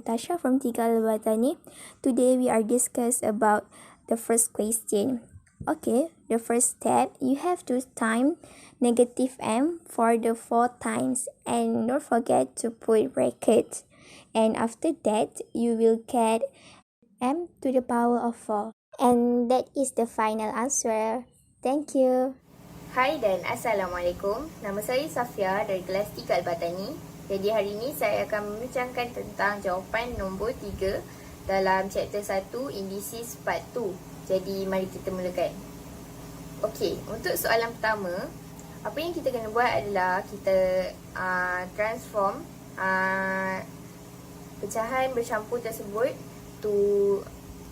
Tasha from Tiga Al-Batani. Today we are discuss about the first question. Okay, the first step, you have to time negative m for the 4 times and don't forget to put brackets. And after that, you will get m to the power of 4. And that is the final answer. Thank you. Hai dan Assalamualaikum. Nama saya Safia dari kelas 3 Al-Batani. Jadi hari ini saya akan membincangkan tentang jawapan nombor 3 dalam chapter 1 Indices part 2. Jadi mari kita mulakan. Okey, untuk soalan pertama, apa yang kita kena buat adalah kita transform pecahan bercampur tersebut to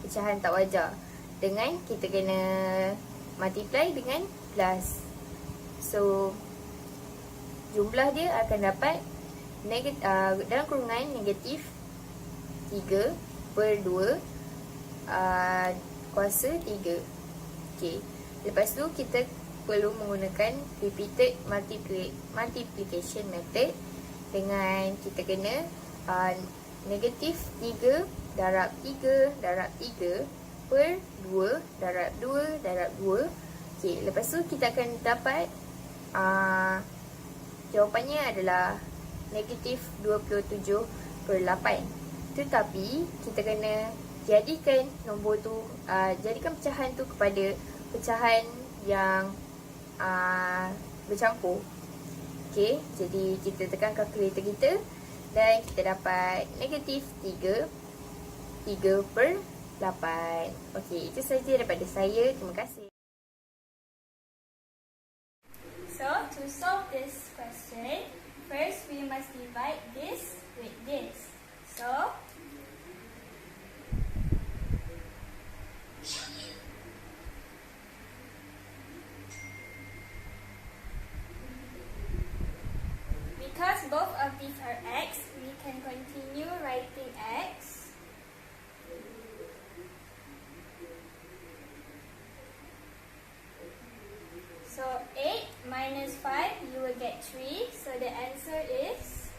pecahan tak wajar. Dengan kita kena multiply dengan plus. So, jumlah dia akan dapat dalam kurungan negatif 3 per 2 kuasa 3. Okay. Lepas tu, kita perlu menggunakan repeated multiplication method dengan kita kena negatif 3 darab 3 darab 3 per 2 darab 2 darab 2. Okay. Lepas tu, kita akan dapat jawapannya adalah negatif 27 per 8. Tetapi kita kena jadikan nombor tu, jadikan pecahan tu kepada pecahan yang bercampur. Okay, jadi kita tekan kalkulator kita dan kita dapat negatif 3 per 8. Okay, itu saja daripada saya. Terima kasih. So, to solve this question, first we must divide this with this. So, because both of these are x, we can continue writing x. So 8 minus 5, you will get 3. So the answer is...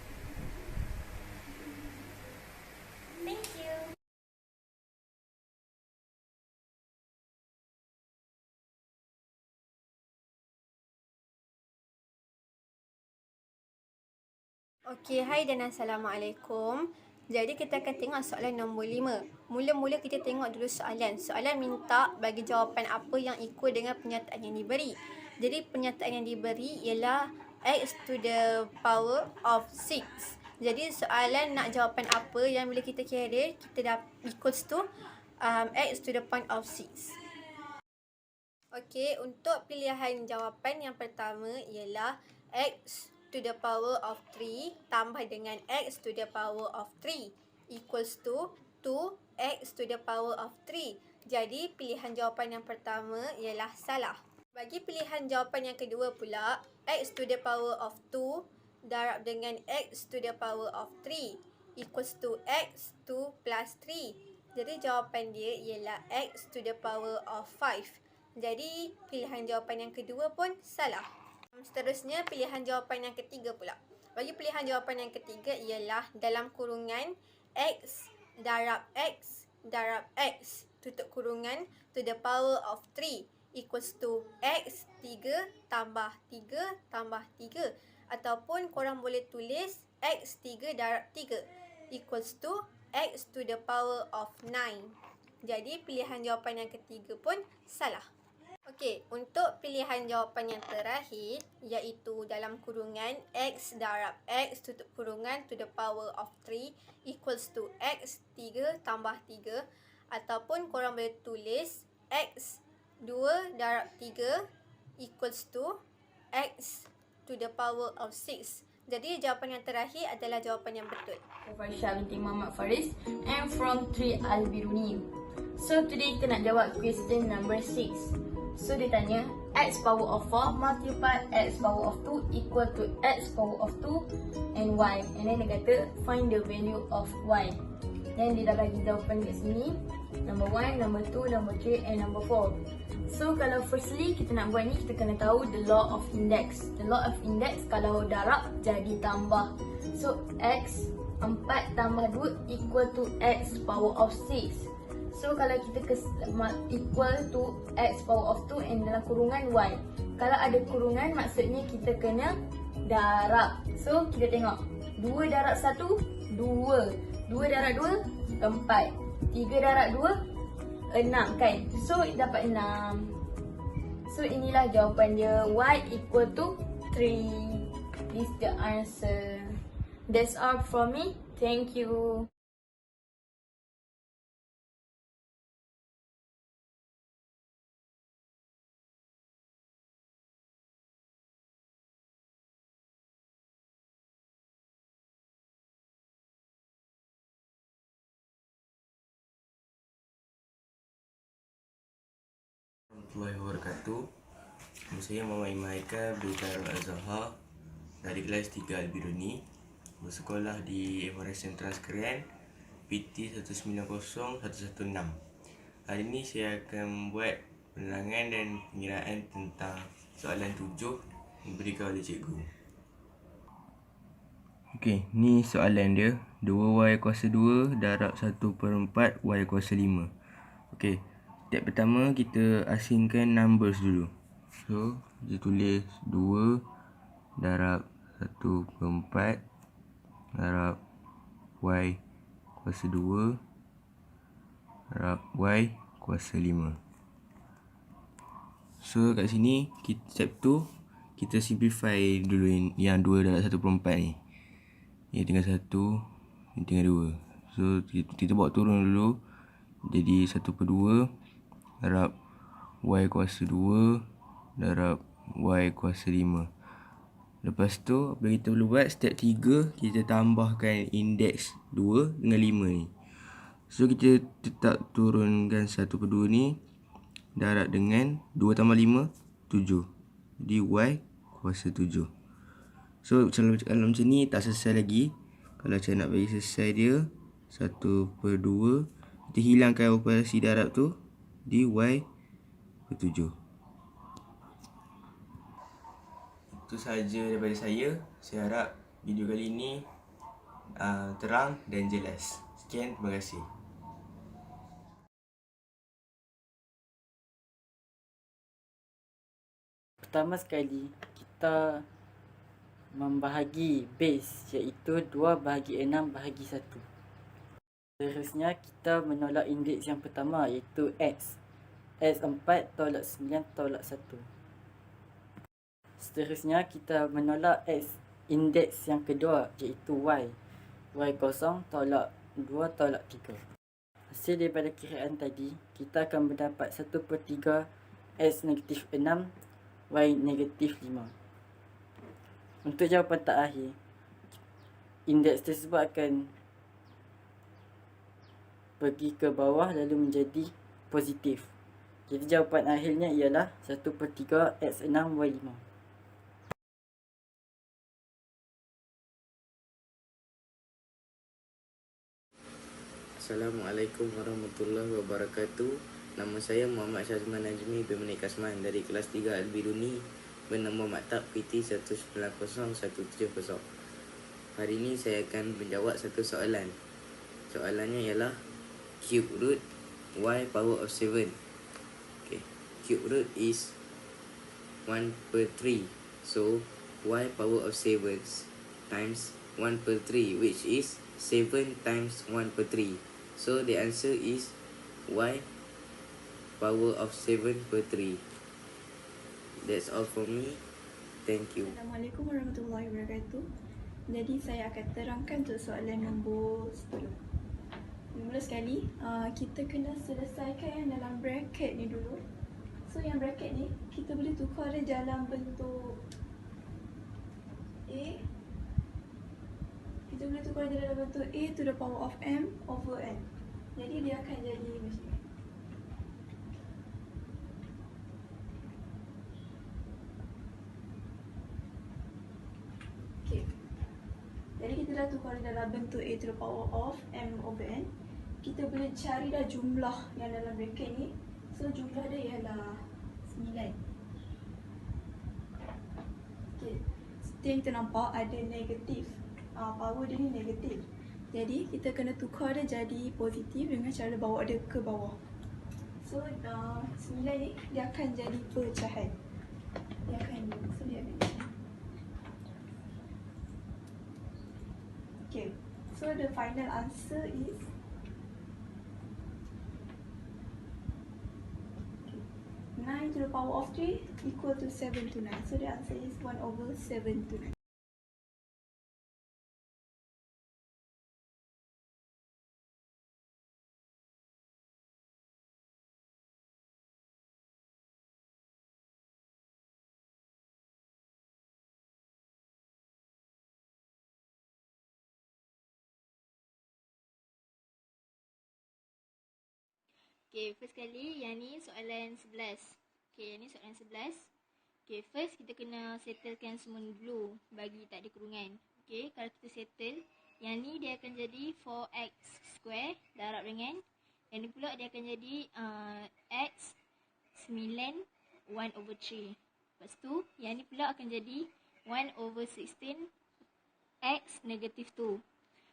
Thank you. Okey, hai dan Assalamualaikum. Jadi kita akan tengok soalan nombor 5. Mula-mula kita tengok dulu soalan. Soalan minta bagi jawapan apa yang equal dengan pernyataan yang diberi. Jadi pernyataan yang diberi ialah x to the power of 6. Jadi soalan nak jawapan apa yang bila kita carry, kita dah equals to x to the point of 6. Okey, untuk pilihan jawapan yang pertama ialah x to the power of 3 tambah dengan x to the power of 3 equals to 2x to the power of 3. Jadi pilihan jawapan yang pertama ialah salah. Bagi pilihan jawapan yang kedua pula, x to the power of 2 darab dengan x to the power of 3 equals to x 2 plus 3. Jadi jawapan dia ialah x to the power of 5. Jadi pilihan jawapan yang kedua pun salah. Seterusnya pilihan jawapan yang ketiga pula. Bagi pilihan jawapan yang ketiga ialah dalam kurungan x darab x darab x tutup kurungan to the power of 3 equals to x 3 tambah 3 tambah 3. Ataupun korang boleh tulis x 3 darab 3 equals to x to the power of 9. Jadi pilihan jawapan yang ketiga pun salah. Okey, untuk pilihan jawapan yang terakhir iaitu dalam kurungan x darab x tutup kurungan to the power of 3 equals to x 3 tambah 3. Ataupun korang boleh tulis x 2 darab 3 equals to x to the power of 6. Jadi jawapan yang terakhir adalah jawapan yang betul. Farsha binti Muhammad Faris and from 3 Al-Biruni. So today kita nak jawab question number 6. So dia tanya x power of 4 multiply x power of 2 equal to x power of 2 and y. And then dia kata find the value of y. Then dia dah bagi jawapan kat sini. Number 1, number 2, number 3 and number 4. So kalau firstly kita nak buat ni, kita kena tahu the law of index. The law of index kalau darab jadi tambah. So x 4 tambah 2 equal to x power of 6. So kalau kita equal to x power of 2 and dalam kurungan y. Kalau ada kurungan maksudnya kita kena darab. So kita tengok 2 darab 1 2, 2 darab 2 4, 3 darab 2 6 kan. So dapat 6. So inilah jawapan dia, y equal to 3. This is the answer. That's all from me. Thank you. Warahmatullahi wabarakatuh. Nama saya Muhammad Iman Haikal bin Khairul Azhar dari kelas 3 Al-Biruni, bersekolah di MRS Sentral Sekerian PT 190116. Hari ini saya akan membuat penerangan dan pengiraan tentang soalan 7 yang diberikan oleh cikgu. Okey, ni soalan dia. 2y kuasa 2 darab 1/4 y kuasa 5. Okey, step pertama kita asingkan numbers dulu. So, kita tulis 2 darab 1/4 darab y kuasa 2 darab y kuasa 5. So, kat sini, step tu kita simplify dulu yang 2 darab 1/4 ni. Ini tinggal 1, ini tinggal 2. So, kita bawa turun dulu. Jadi 1/2 darab y kuasa 2 darab y kuasa 5. Lepas tu apa kita perlu buat, step 3 kita tambahkan indeks 2 dengan 5 ni. So kita tetap turunkan 1/2 ni darab dengan 2 tambah 5 7. Jadi y kuasa 7. So kalau macam ni tak selesai lagi. Kalau saya nak bagi selesai dia 1/2, kita hilangkan operasi darab tu, di y per 7. Itu sahaja daripada saya. Saya harap video kali ini terang dan jelas. Sekian, terima kasih. Pertama sekali, kita membahagi base, iaitu 2/6/1. Seterusnya, kita menolak indeks yang pertama, iaitu x. X 4 tolak 9 tolak 1. Seterusnya, kita menolak x indeks yang kedua, iaitu y. Y kosong tolak 2 tolak 3. Hasil daripada kiraan tadi, kita akan mendapat 1/3 x negatif 6 y negatif 5. Untuk jawapan terakhir, indeks tersebut akan pergi ke bawah lalu menjadi positif. Jadi jawapan akhirnya ialah 1/3 x 6 y 5. Assalamualaikum warahmatullahi wabarakatuh. Nama saya Muhammad Syazman Najmi bin Menik Kasman dari kelas 3 Al-Biruni bernama maktab PT 190170. Hari ini saya akan menjawab satu soalan. Soalannya ialah cube root y power of 7. Okay. Cube root is 1/3. So y power of 7 times 1/3, which is 7 times 1/3. So the answer is y power of 7/3. That's all for me. Thank you. Assalamualaikum warahmatullahi wabarakatuh. Jadi saya akan terangkan untuk soalan nombor 10. Mula sekali, kita kena selesaikan yang dalam bracket ni dulu. So yang bracket ni, kita boleh tukar dia dalam bentuk A. Kita boleh tukar dia dalam bentuk A to the power of m over n. Jadi dia akan jadi macam ni. Jadi kita dah tukar dalam bentuk A to the power of m over n. Kita boleh cari dah jumlah yang dalam bracket ni. So jumlah dia ialah 9. Okay. Seperti yang kita nampak ada negatif. Power dia ni negatif. Jadi kita kena tukar dia jadi positif dengan cara bawa dia ke bawah. So 9 ni dia akan jadi pecahan. Dia akan okay. So the final answer is 9 to the power of 3 equal to 7 to 9. So the answer is 1/7 to 9. Okay, first kali yang ni soalan 11. Okay, yang ni soalan 11. Okay, first kita kena settlekan semua ni dulu bagi tak ada kurungan. Okay, kalau kita settle, yang ni dia akan jadi 4x square darab dengan, yang ni pula dia akan jadi x 9 1/3. Lepas tu, yang ni pula akan jadi 1/16 x negative 2.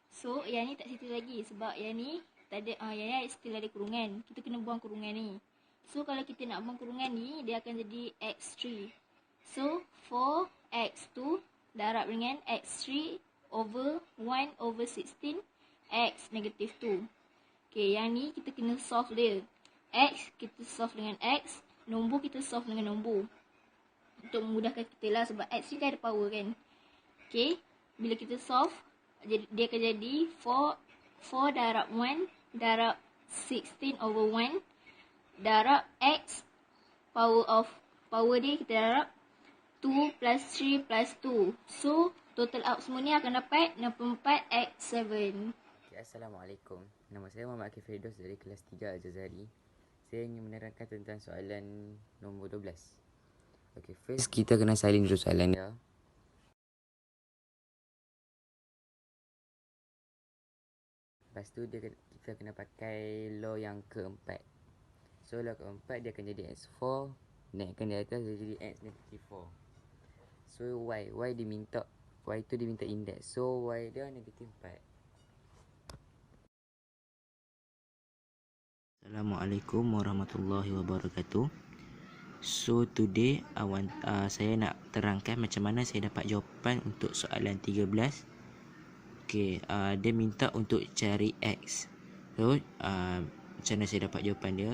So, yang ni tak settle lagi sebab yang ni tak ada, yang ni still ada kurungan. Kita kena buang kurungan ni. So, kalau kita nak buang kurungan ni, dia akan jadi x3. So, 4x2 darab dengan x3 over 1/16 x negative 2. Okay, yang ni kita kena solve dia. X, kita solve dengan x. Nombor kita solve dengan nombor. Untuk memudahkan kita lah sebab x ni kan ada power kan. Okay, bila kita solve, dia akan jadi 4 darab 1 darab 16/1 darab x power dia kita darab 2 plus 3 plus 2. So total out semua ni akan dapat 64x7. Okay, Assalamualaikum. Nama saya Muhammad Akif Firdaus dari kelas 3 Al-Jazari. Saya ingin menerangkan tentang soalan nombor 12. Okay, first kita kena salin dulu soalan dia. Lepas tu kita kena pakai law yang keempat. So law keempat dia akan jadi x4, naikkan di atas dia jadi x negative 4. So y tu diminta indeks. So y dia negative 4. Assalamualaikum warahmatullahi wabarakatuh. So today saya nak terangkan macam mana saya dapat jawapan untuk soalan 13. Okay, dia minta untuk cari x. So, macam mana saya dapat jawapan dia?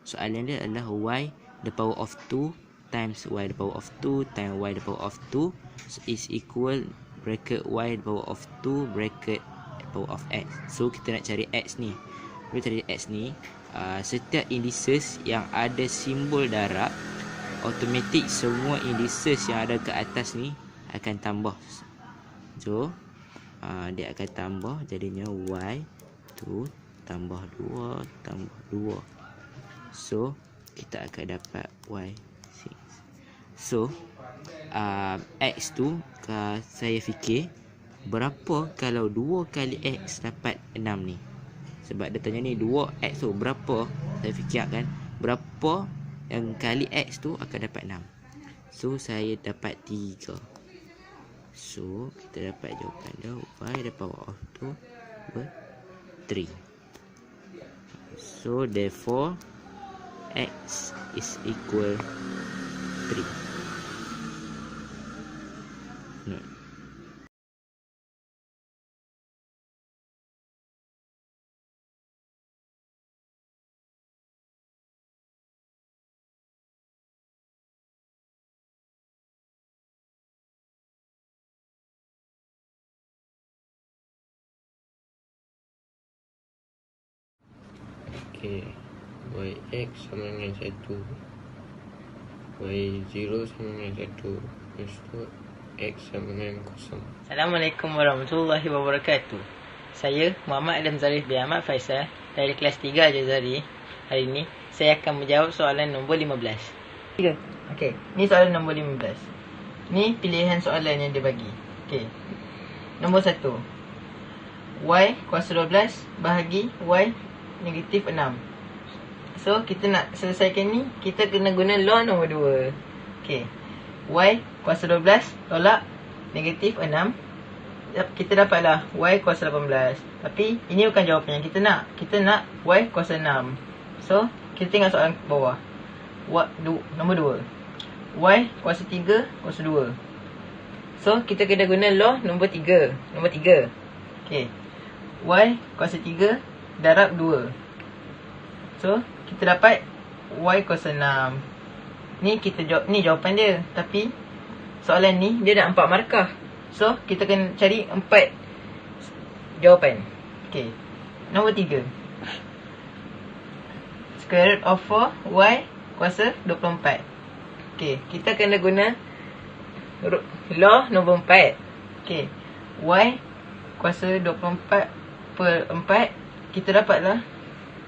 Soalan dia adalah y the power of 2 times y the power of 2 times y the power of 2 is equal bracket y the power of 2 bracket power of x. So, kita nak cari x ni. Bila cari x ni, setiap indices yang ada simbol darab, automatik semua indices yang ada ke atas ni akan tambah. So, dia akan tambah jadinya y tu tambah 2 tambah 2. So kita akan dapat y6. So x tu saya fikir berapa kalau 2 kali x dapat 6 ni. Sebab dia tanya ni 2x tu berapa, saya fikir kan berapa yang kali x tu akan dapat 6. So saya dapat 3. So, kita dapat jawapan dia y the power of 2 over 3. So, therefore, x is equal 3. No. Okay, y(x) sama dengan 1, y0 sama dengan 1, lepas tu x sama dengan 0. Assalamualaikum warahmatullahi wabarakatuh. Saya Muhammad Adam Zarif bin Ahmad Faisal dari kelas 3 Al-Jazari. Hari ini saya akan menjawab soalan nombor 15. Okey, ni soalan nombor 15. Ni pilihan soalan yang dia bagi. Okey. Nombor 1. Y kuasa 12 bahagi y negatif 6. So, kita nak selesaikan ni, kita kena guna law nombor 2. Okey. Y kuasa 12 tolak negatif 6. kita dapatlah Y kuasa 18. Tapi ini bukan jawapan yang kita nak. Kita nak Y kuasa 6. So, kita tengok soalan bawah. Nombor 2. Y kuasa 3 kuasa 2. So, kita kena guna law nombor 3. Nombor 3. Okay. Y kuasa 3 darab 2. So, kita dapat Y kuasa 6. Ni jawapan dia. Tapi soalan ni dia nak 4 markah. So, kita kena cari 4 jawapan. Okay. Nombor 3. Square root of 4 Y kuasa 24. Okay. Kita kena guna law nombor 4. Okay. Y kuasa 24 per 4. Kita dapatlah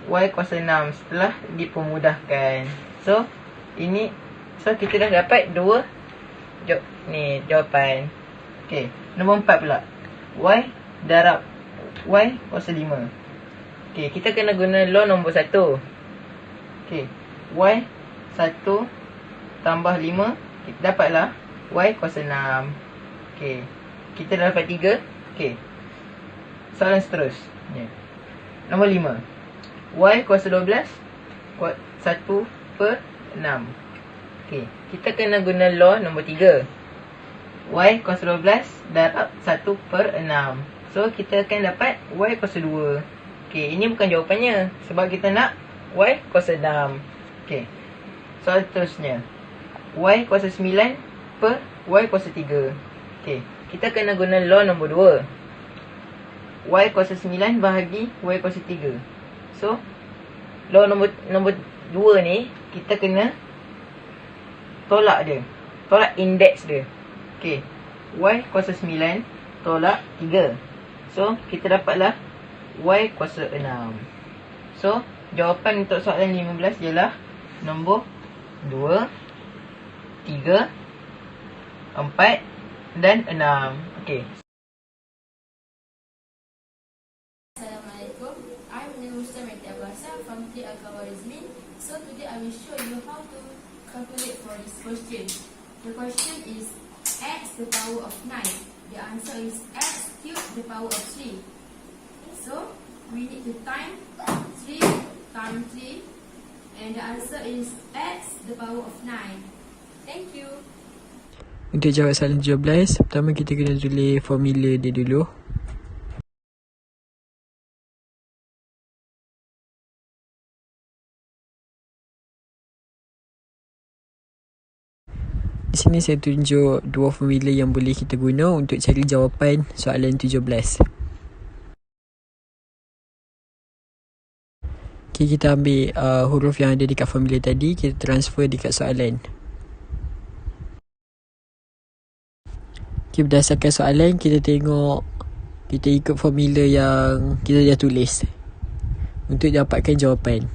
Y kuasa 6 setelah dipermudahkan. So, kita dah dapat 2 jawapan. Okay, nombor 4 pula. Y darab Y kuasa 5. Okay, kita kena guna law nombor 1. Okay, Y 1 tambah 5. Kita dapatlah Y kuasa 6. Okay, kita dah dapat 3. Okay, soalan seterusnya. Nombor 5. Y kuasa 12 1 per 6. Okay, kita kena guna law nombor 3. Y kuasa 12 darab 1 per 6. So, kita akan dapat Y kuasa 2. Okay, ini bukan jawapannya. Sebab kita nak Y kuasa 6. Okay, soalan seterusnya. Y kuasa 9 per Y kuasa 3. Okay, kita kena guna law nombor 2. Y kuasa 9 bahagi Y kuasa 3. So, law nombor 2 ni, kita kena tolak dia. Tolak indeks dia. Okay, Y kuasa 9 tolak 3. So, kita dapatlah Y kuasa 6. So, jawapan untuk soalan 15 ialah nombor 2, 3, 4 dan 6. Okay. Assalamualaikum. I'm Nurul Abasa from Tri Al-Khawarizmi. So, today I will show you how to calculate for this question. The question is x to the power of 9. The answer is x cubed to the power of 3. So, we need to time 3 times 3. And the answer is x to the power of 9. Thank you. Untuk jawab soalan 17, pertama kita kena tulis formula dia dulu. Di sini saya tunjuk dua formula yang boleh kita guna untuk cari jawapan soalan 17. Okay, kita ambil huruf yang ada dekat formula tadi, kita transfer dekat soalan. Okay, berdasarkan soalan, kita tengok, kita ikut formula yang kita dah tulis untuk dapatkan jawapan.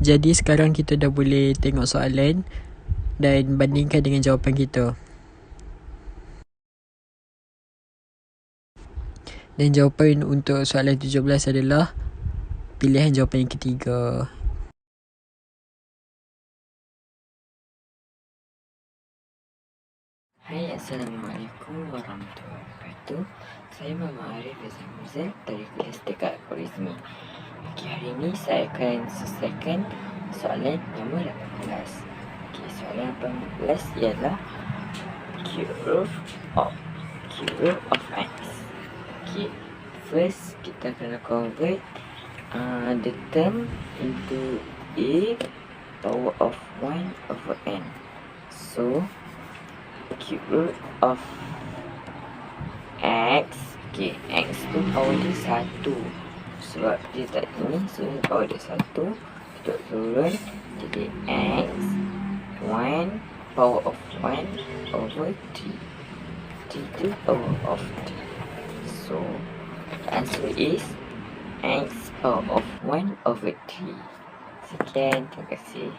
Jadi sekarang kita dah boleh tengok soalan dan bandingkan dengan jawapan kita. Dan jawapan untuk soalan 17 adalah pilihan jawapan yang ketiga. Hai, Assalamualaikum warahmatullahi wabarakatuh. Saya Muhammad Arif Azhar Murzal dari kelas Tekak Khorizmi. Pagi hari ini saya akan selesaikan soalan nombor 18. Okay, soalan 18 ialah cube root of x. Okay, first kita kena convert the term into a power of 1 over n. So, cube root of x, okay, x tu power dia 1. Sebab dia tak ini, so power dia 1. Kita turun jadi x 1 power of 1 over t. T to power of t. So the answer is x power of 1 over t. Sekian, terima kasih.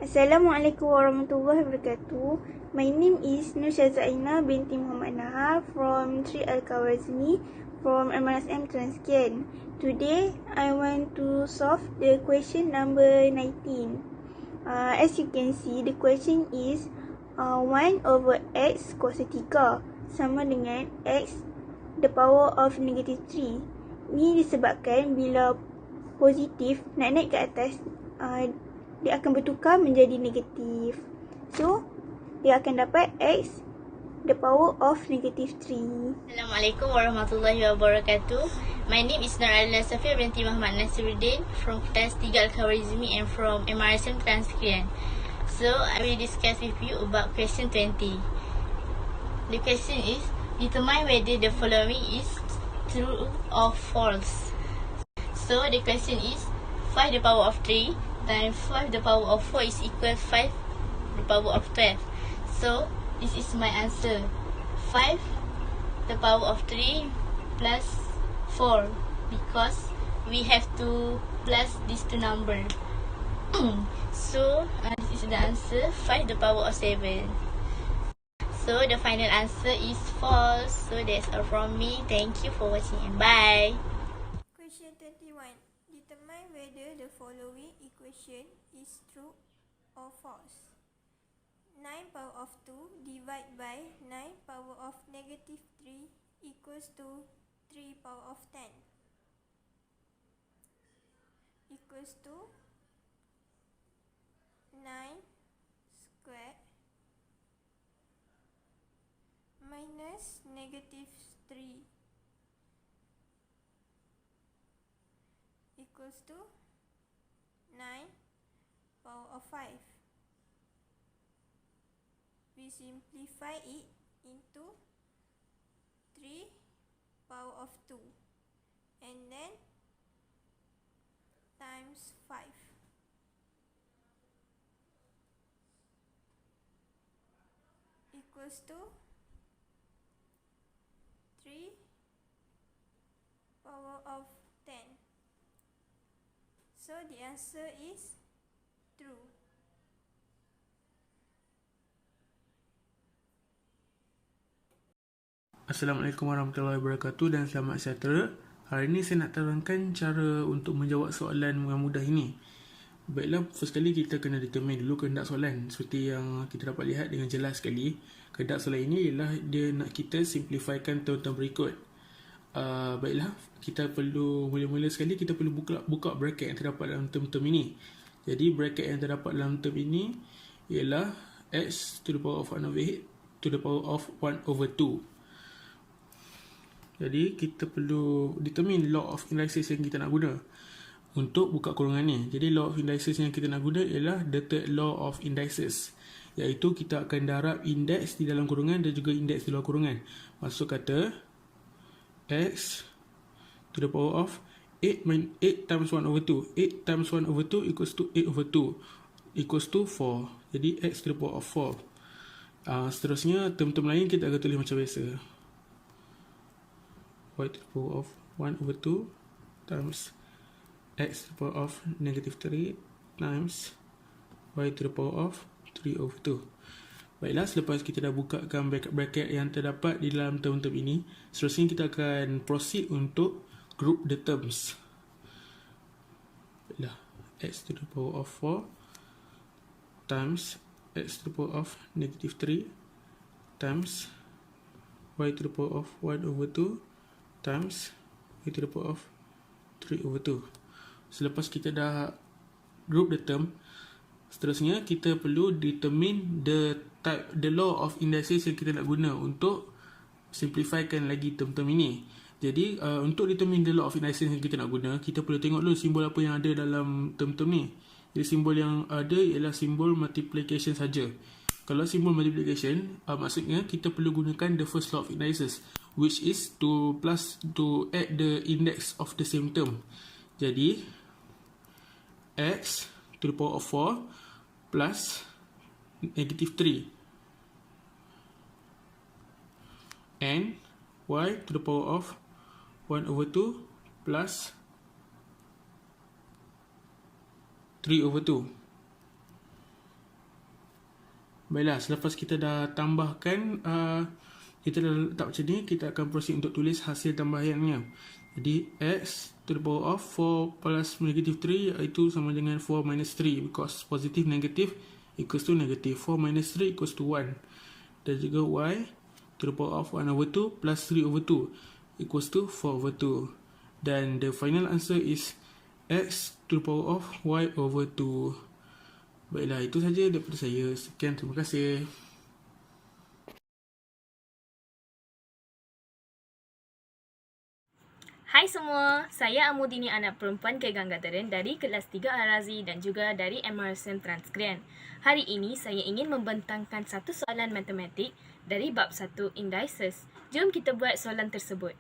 Assalamualaikum warahmatullahi wabarakatuh. My name is Nur Syazaina binti Muhammad Nahar from 3 Al-Khawarizmi from MRSM Transkian. Today, I want to solve the question number 19. As you can see, the question is 1 over x kuasa 3 sama dengan x the power of negative 3. Ini disebabkan bila positif nak naik ke atas, dia akan bertukar menjadi negatif. So, dia akan dapat x the power of negative 3. Assalamualaikum warahmatullahi wabarakatuh. My name is Naralina Safia binti Muhammad Nasiruddin from Kelas 3 Al-Khawarizmi and from MRSM Transkian. So, I will discuss with you about question 20. The question is, determine whether the following is true or false. So, the question is, 5 the power of 3 times 5 the power of 4 is equal 5 the power of 12. So, this is my answer. 5 the power of 3 plus 4 because we have to plus these two number. So, this is the answer. 5 the power of 7. So, the final answer is false. So, that's all from me. Thank you for watching and bye. Question 21. Determine whether the following equation is true or false. 9 power of 2 divided by 9 power of negative 3 equals to 3 power of 10 equals to 9 squared minus negative 3 equals to 9 power of 5. We simplify it into 3 power of 2 and then times 5 equals to 3 power of 10. So the answer is true. Assalamualaikum warahmatullahi wabarakatuh dan selamat sejahtera. Hari ini saya nak terangkan cara untuk menjawab soalan yang mudah ini. Baiklah, first kali kita kena determine dulu kehendak soalan. Seperti yang kita dapat lihat dengan jelas sekali, kehendak soalan ini ialah dia nak kita simplifikan term-term berikut. Baiklah, kita perlu mula-mula sekali kita perlu buka bracket yang terdapat dalam term-term ini. Jadi bracket yang terdapat dalam term ini ialah x to the power of 1 over 8 to the power of 1 over 2. Jadi kita perlu determine law of indices yang kita nak guna untuk buka kurungan ni. Jadi law of indices yang kita nak guna ialah the third law of indices, iaitu kita akan darab indeks di dalam kurungan dan juga indeks di luar kurungan. Maksud kata x to the power of 8 times 1 over 2. 8 times 1 over 2 equals to 8 over 2 equals to 4. Jadi x to the power of 4. Seterusnya term-term lain kita akan tulis macam biasa. Y to the power of 1 over 2 times x to the power of negative 3 times y to the power of 3 over 2. Baiklah, selepas kita dah bukakan bracket yang terdapat di dalam term-term ini, seterusnya kita akan proceed untuk group the terms. Baiklah, x to the power of 4 times x to the power of negative 3 times y to the power of 1 over 2 times y to the power of 3 over 2. Selepas kita dah group the term, seterusnya kita perlu determine the law of indices yang kita nak guna untuk simplifikan lagi term-term ini. Jadi untuk determine the law of indices yang kita nak guna, kita perlu tengok dulu simbol apa yang ada dalam term-term ni. Jadi simbol yang ada ialah simbol multiplication saja. Kalau simbol multiplication, maksudnya kita perlu gunakan the first law of indices, which is to add the index of the same term. Jadi x to the power of 4 plus negative 3. And y to the power of 1 over 2 plus 3 over 2. Baiklah, selepas kita dah tambahkan, kita dah letak macam ni, kita akan proceed untuk tulis hasil tambahannya. Jadi x to the power of 4 plus negative 3 iaitu sama dengan 4 minus 3, because positive negative equals to negative. 4 minus 3 equals to 1. Dan juga y to the power of 1 over 2 plus 3 over 2 equals to 4 over 2. Dan the final answer is x to the power of y over 2. Baiklah, itu saja daripada saya. Sekian, terima kasih. Hai semua, saya Amudini, anak perempuan Keganggateren dari kelas 3 Al-Razi dan juga dari Emerson Transkrian. Hari ini saya ingin membentangkan satu soalan matematik dari bab 1 indices. Jom kita buat soalan tersebut.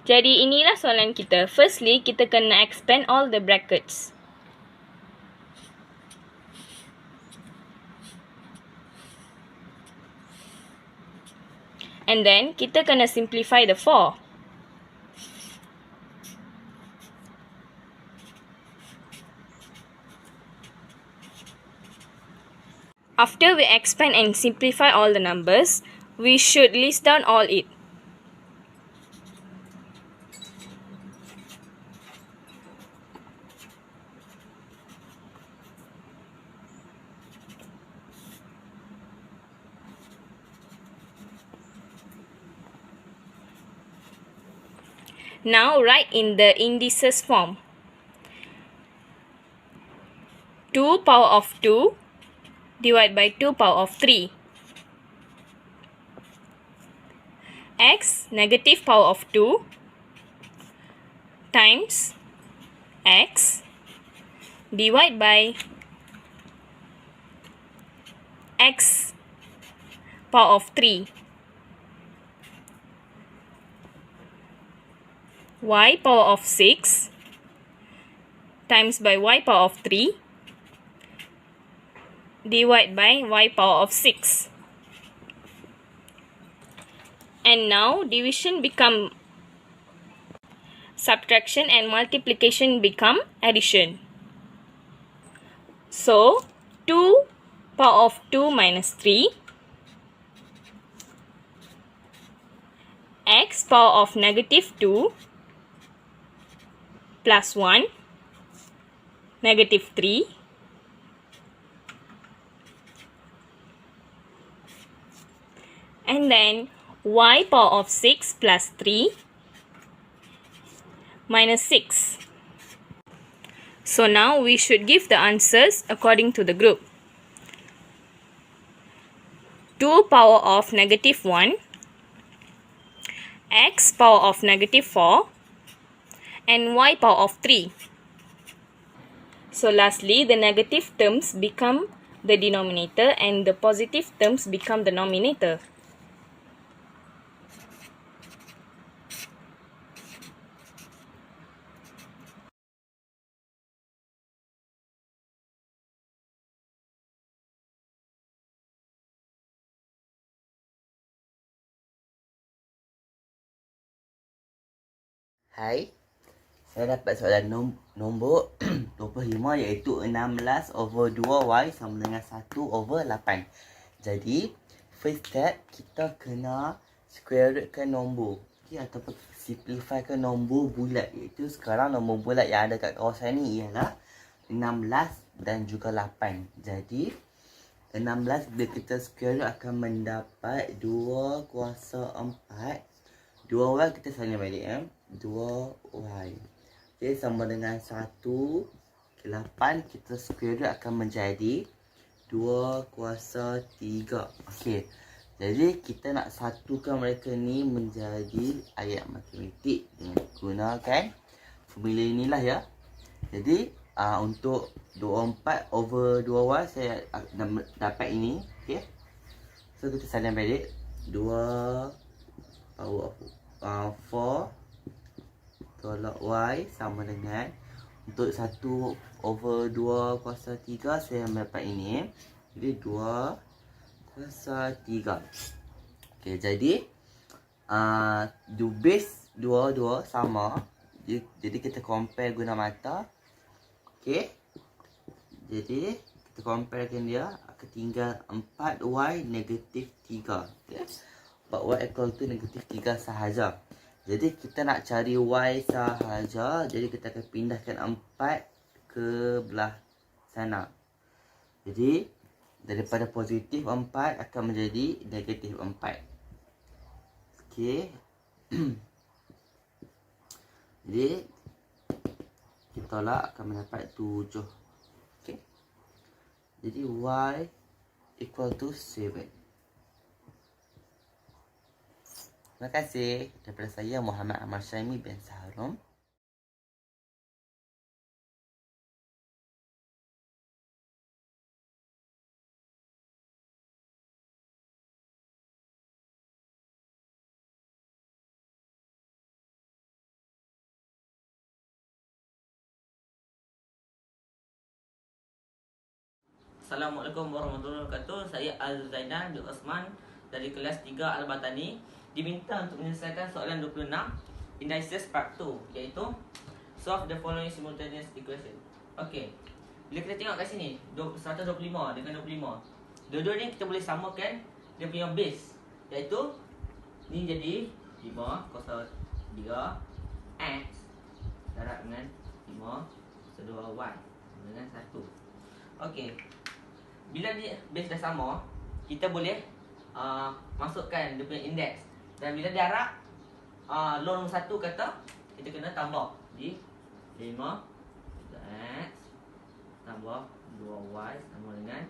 Jadi inilah soalan kita. Firstly, kita kena expand all the brackets. And then, kita kena simplify the 4. After we expand and simplify all the numbers, we should list down all it. Now write in the indices form. 2 power of 2 divided by 2 power of 3. X negative power of 2 times x divided by x power of 3. Y power of 6 times by y power of 3 divided by y power of 6. And now division become subtraction and multiplication become addition. So 2 power of 2 minus 3 x power of negative 2 plus 1 negative 3 and then y power of 6 plus 3 minus 6. So now we should give the answers according to the group. 2 power of negative 1, x power of negative 4, and y power of 3. So lastly, the negative terms become the denominator and the positive terms become the numerator. Hai, saya dapat soalan nombor 25 iaitu 16 over 2y sama dengan 1 over 8. Jadi, first step kita kena square rootkan nombor. Okay, ataupun simplifykan nombor bulat. Iaitu sekarang nombor bulat yang ada kat kawasan ni ialah 16 dan juga 8. Jadi, 16 bila kita square root akan mendapat 2 kuasa 4. 2y kita salin balik 2y. Okay, sama dengan 1 ke 8 kita square root akan menjadi 2 kuasa 3. Okey. Jadi kita nak satukan mereka ni menjadi ayat matematik dengan gunakan formula inilah ya. Jadi untuk 24 over 2y saya dapat ini. Okey. So kita salin balik 2 power of 4 tolak Y sama dengan, untuk 1/2 kuasa 3 saya dapat ini. Jadi 2 kuasa 3. Okay, jadi base dua sama. Jadi kita compare guna mata. Okay, jadi kita comparekan dia, akan tinggal 4Y negatif 3. Okay? 4Y equal to negatif 3 sahaja. Jadi kita nak cari Y sahaja. Jadi kita akan pindahkan 4 ke belah sana. Jadi daripada positif 4 akan menjadi negatif 4. Okay. Jadi kita tolak akan mendapat 7. Okay. Jadi Y equal to 7. Terima kasih. Daripada saya Muhammad Ahmad Syaimi bin Saharum. Assalamualaikum warahmatullahi wabarakatuh. Saya Al-Zainal bin Osman dari kelas 3 Al-Batani, diminta untuk menyelesaikan soalan 26 indices part 2, iaitu solve the following simultaneous equation. Okey. Bila kita tengok kat sini 125 dengan 25, dua-dua ni kita boleh samakan dia punya base, iaitu ni jadi 5 kuasa 3 X darab dengan 5 kuasa 2Y dengan 1. Okey. Bila dia base dah sama, kita boleh masukkan dia punya indeks. Dan bila dia harap law nombor 1 kata, kita kena tambah. Jadi 5 X tambah 2Y sama dengan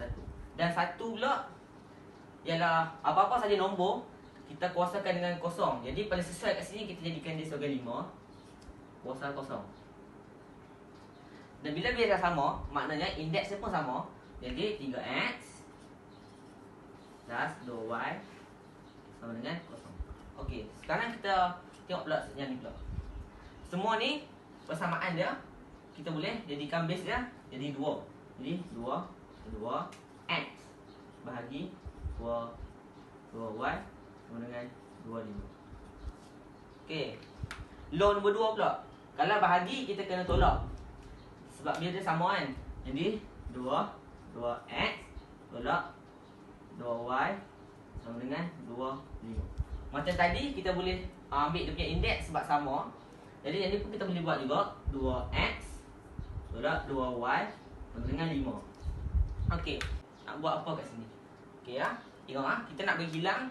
1. Dan 1 pula ialah apa-apa saja nombor kita kuasakan dengan kosong. Jadi paling sesuai kat sini kita jadikan dia sebagai 5 kuasa kosong. Dan bila base dah sama, maknanya indeks dia pun sama. Jadi 3X plus 2Y sama dengan kosong. Okey, sekarang kita tengok pula yang ni pula. Semua ni persamaan dia kita boleh jadikan base dia jadi 2. Jadi 2X bahagi 2Y sama dengan 25. Okey. Law nombor 2 pula. Kalau bahagi kita kena tolak. Sebab dia sama kan. Jadi 2X tolak 2Y sama dengan 25. Macam tadi kita boleh ambil dia punya indeks sebab sama. Jadi yang ni pun kita boleh buat juga. 2X tolak 2Y sama dengan 5. Okey, nak buat apa kat sini? Okey ya. Tengok kita nak bagi hilang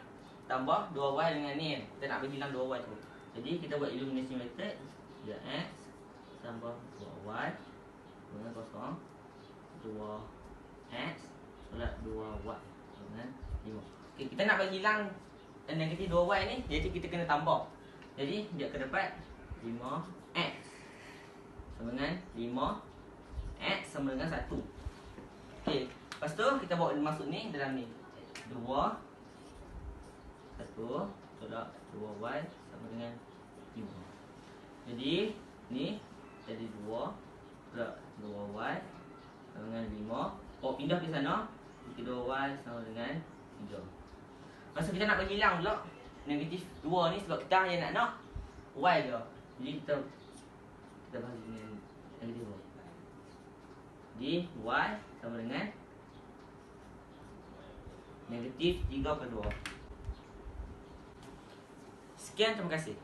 tambah 2Y dengan ni kan. Kita nak bagi hilang 2Y tu. Jadi kita buat elimination method. 3X tambah 2Y dengan kosong, 2X tolak 2Y dengan 5. Okay, kita nak bagi hilang negatif 2Y ni, jadi kita kena tambah. Jadi dia akan dapat 5X sama dengan 5X sama dengan 1. Okay, lepas tu kita bawa masuk ni dalam ni 2 1 tolak 2Y sama dengan 5. Jadi ni jadi 2 tolak 2Y sama dengan 5. Oh, pindah ke sana. 2Y sama dengan 3. Masa kita nak bagi hilang pula negatif 2 ni sebab kita hanya nak Y je. Jadi kita bahagi dengan negatif 2. Jadi Y sama dengan negatif 3/2. Sekian, terima kasih.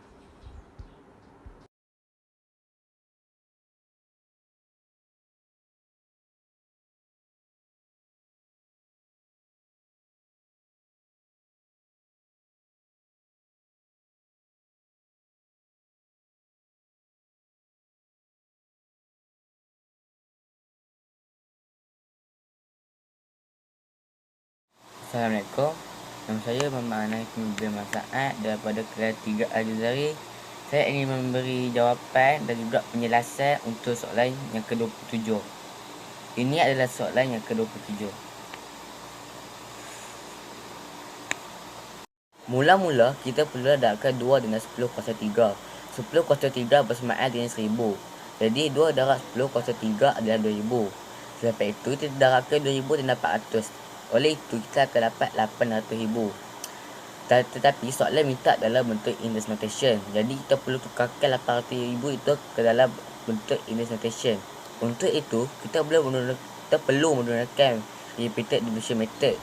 Assalamualaikum. Nama saya Muhammad Anakim bin Masa'ad daripada kelas 3 Al-Jazari. Saya ingin memberi jawapan dan juga penjelasan untuk soalan yang ke-27. Ini adalah soalan yang ke-27. Mula-mula kita perlu ledakkan 2 dengan 10 kuasa 3. 10 kuasa 3 bersamaan dengan 1000. Jadi 2 darab 10 kuasa 3 adalah 2000. Selepas itu kita darabkan 2000 dan dapat 100. Oleh itu kita akan dapat 800,000. Tetapi soalan minta dalam bentuk index notation. Jadi kita perlu tukarkan 800,000 itu ke dalam bentuk index notation. Untuk itu kita perlu menggunakan repeated division method.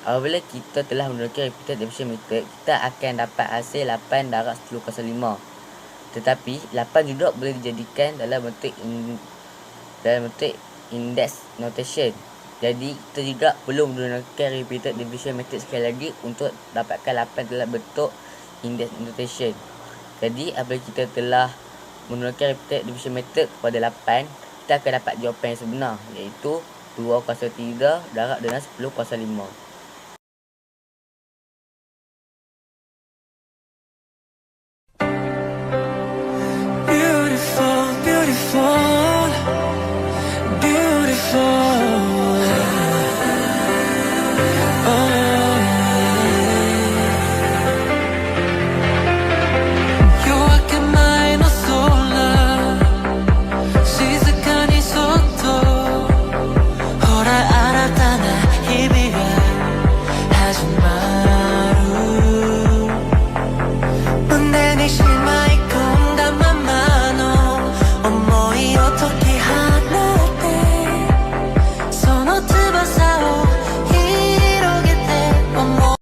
Apabila kita telah menggunakan repeated division method, kita akan dapat hasil 8 darab 10 kuasa 5. Tetapi 8 juga boleh dijadikan dalam bentuk index notation. Jadi kita juga perlu menggunakan repeated division method sekali lagi untuk dapatkan 8 dalam bentuk index notation. Jadi apabila kita telah menggunakan repeated division method kepada 8, kita akan dapat jawapan yang sebenar, iaitu 2 kuasa 3 darab dengan 10 kuasa 5.